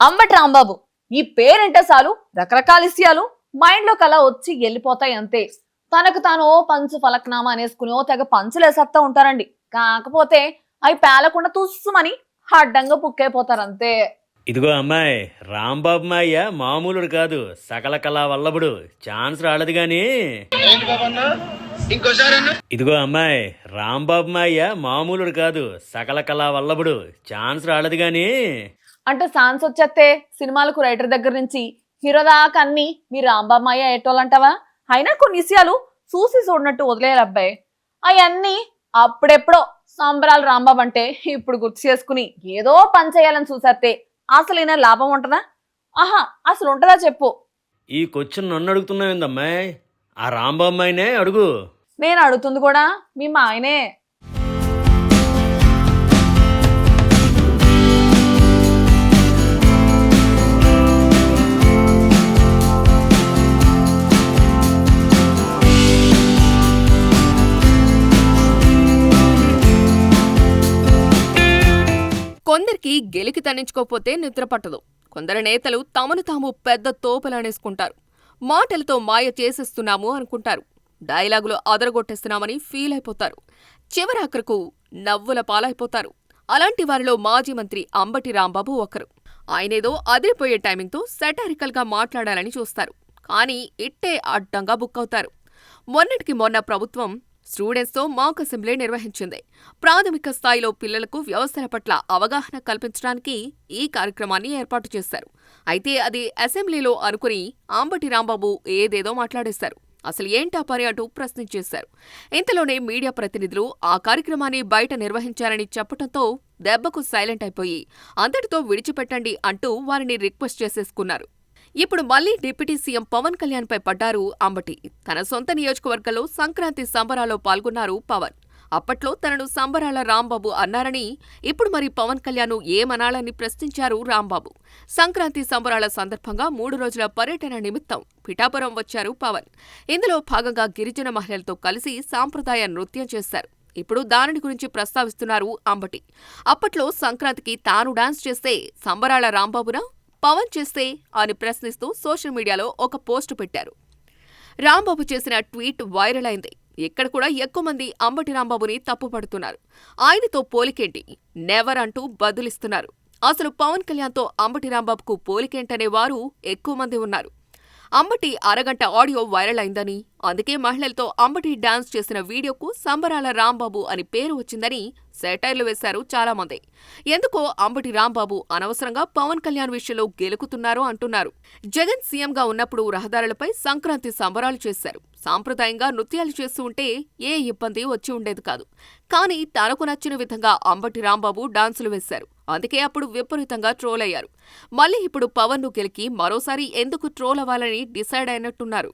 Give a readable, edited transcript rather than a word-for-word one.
అంబటి రాంబాబు ఈ పేరంటే చాలు రకరకాల ఇష్యాలు మైండ్ లో కలా వచ్చి వెళ్ళిపోతాయి అంతే. తనకు తాను ఓ పంచు ఫలక్నామా అనేసుకుని ఓ తెగ పంచులేసేస్తా ఉంటారండి. కాకపోతే అవి పేలకుండా తుస్సుమని అడ్డంగా పుక్కైపోతారు అంతే. ఇదిగో అమ్మాయి, రాంబాబు మాయ్య మామూలుడు కాదు, సకల కళా వల్లభుడు. ఛాన్స్ రాలేదు గాని. ఇదిగో అమ్మాయి, రాంబాబు మాయ్య మామూలుడు కాదు, సకల కళా వల్లభుడు. ఛాన్స్ రాలేదు గాని. అంటే ఛాన్స్ వచ్చేస్తే సినిమాలకు రైటర్ దగ్గర నుంచి హీరో దాకా అన్ని మీ రాంబాబు మాయ అయ్యేటోళ్ళంటావా? అయినా కొన్ని విషయాలు చూసి చూడనట్టు వదిలేరు అబ్బాయి. అవన్నీ అప్పుడెప్పుడో సంబరాలు రాంబాబు అంటే ఇప్పుడు గుర్తు చేసుకుని ఏదో పని చేయాలని చూసేస్తే అసలు ఈయన లాభం ఉంటుందా? ఆహా, అసలు ఉంటుందా చెప్పు. ఈ క్వశ్చన్ నన్ను అడుగుతున్నావు ఏందమ్మాయి? ఆ రాంబాబు మాయనే అడుగు. నేను అడుగుతుంది కూడా మీ మా ఆయనే. కొందరికి గెలికి తన్నించుకోపోతే నిద్ర పట్టదు. కొందరు నేతలు తమను తాము పెద్ద తోపలనేసుకుంటారు. మాటలతో మాయ చేసేస్తున్నాము అనుకుంటారు. డైలాగులు అదరగొట్టేస్తున్నామని ఫీల్ అయిపోతారు. చివరాఖరకు నవ్వుల పాలైపోతారు. అలాంటి వారిలో మాజీ మంత్రి అంబటి రాంబాబు ఒకరు. ఆయనేదో అదిరిపోయే టైమింగ్తో సెటారికల్ గా మాట్లాడాలని చూస్తారు. కానీ ఇట్టే అడ్డంగా బుక్కవుతారు. మొన్నటికి మొన్న ప్రభుత్వం స్టూడెంట్స్తో మాక్ అసెంబ్లీ నిర్వహించింది. ప్రాథమిక స్థాయిలో పిల్లలకు వ్యవస్థల పట్ల అవగాహన కల్పించడానికి ఈ కార్యక్రమాన్ని ఏర్పాటు చేశారు. అయితే అది అసెంబ్లీలో అనుకుని అంబటి రాంబాబు ఏదేదో మాట్లాడేశారు. అసలు ఏంటా పని అంటూ ప్రశ్నించేశారు. ఇంతలోనే మీడియా ప్రతినిధులు ఆ కార్యక్రమాన్ని బయట నిర్వహించారని చెప్పడంతో దెబ్బకు సైలెంట్ అయిపోయి అంతటితో విడిచిపెట్టండి అంటూ వారిని రిక్వెస్ట్ చేసేసుకున్నారు. ఇప్పుడు మళ్లీ డిప్యూటీ సీఎం పవన్ కళ్యాణ్ పై పడ్డారు అంబటి. తన సొంత నియోజకవర్గంలో సంక్రాంతి సంబరాల్లో పాల్గొన్నారు పవన్. అప్పట్లో తనను సంబరాల రాంబాబు అన్నారని, ఇప్పుడు మరి పవన్ కళ్యాణ్ ఏమనాలని ప్రశ్నించారు రాంబాబు. సంక్రాంతి సంబరాల సందర్భంగా 3 రోజుల పర్యటన నిమిత్తం పిఠాపురం వచ్చారు పవన్. ఇందులో భాగంగా గిరిజన మహిళలతో కలిసి సాంప్రదాయ నృత్యం చేశారు. ఇప్పుడు దానిని గురించి ప్రస్తావిస్తున్నారు అంబటి. అప్పట్లో సంక్రాంతికి తాను డాన్స్ చేస్తే సంబరాల రాంబాబునా, పవన్ చేస్తే అని ప్రశ్నిస్తూ సోషల్ మీడియాలో ఒక పోస్టు పెట్టారు. రాంబాబు చేసిన ట్వీట్ వైరల్ అయింది. ఇక్కడ కూడా ఎక్కువ మంది అంబటి రాంబాబుని తప్పుపడుతున్నారు. ఆయనతో పోలికేంటి, నెవర్ అంటూ బదులిస్తున్నారు. అసలు పవన్ కళ్యాణ్తో అంబటి రాంబాబుకు పోలికేంటనే వారు ఎక్కువ మంది ఉన్నారు. అంబటి అరగంట ఆడియో వైరల్ అయిందని, అందుకే మహిళలతో అంబటి డాన్స్ చేసిన వీడియోకు సంబరాల రాంబాబు అని పేరు వచ్చిందని సెటైర్లు వేశారు చాలామంది. ఎందుకో అంబటి రాంబాబు అనవసరంగా పవన్ కళ్యాణ్ విషయంలో గెలుకుతున్నారు అంటున్నారు. జగన్ సీఎంగా ఉన్నప్పుడు రహదారులపై సంక్రాంతి సంబరాలు చేశారు. సాంప్రదాయంగా నృత్యాలు చేస్తూ ఉంటే ఏ ఇబ్బంది వచ్చి ఉండేది కాదు. కానీ తనకు నచ్చిన విధంగా అంబటి రాంబాబు డాన్సులు వేశారు. అందుకే అప్పుడు విపరీతంగా ట్రోల్ అయ్యారు. మళ్లీ ఇప్పుడు పవన్ ను గెలికి మరోసారి ఎందుకు ట్రోల్ అవ్వాలని డిసైడ్ అయినట్టున్నారు.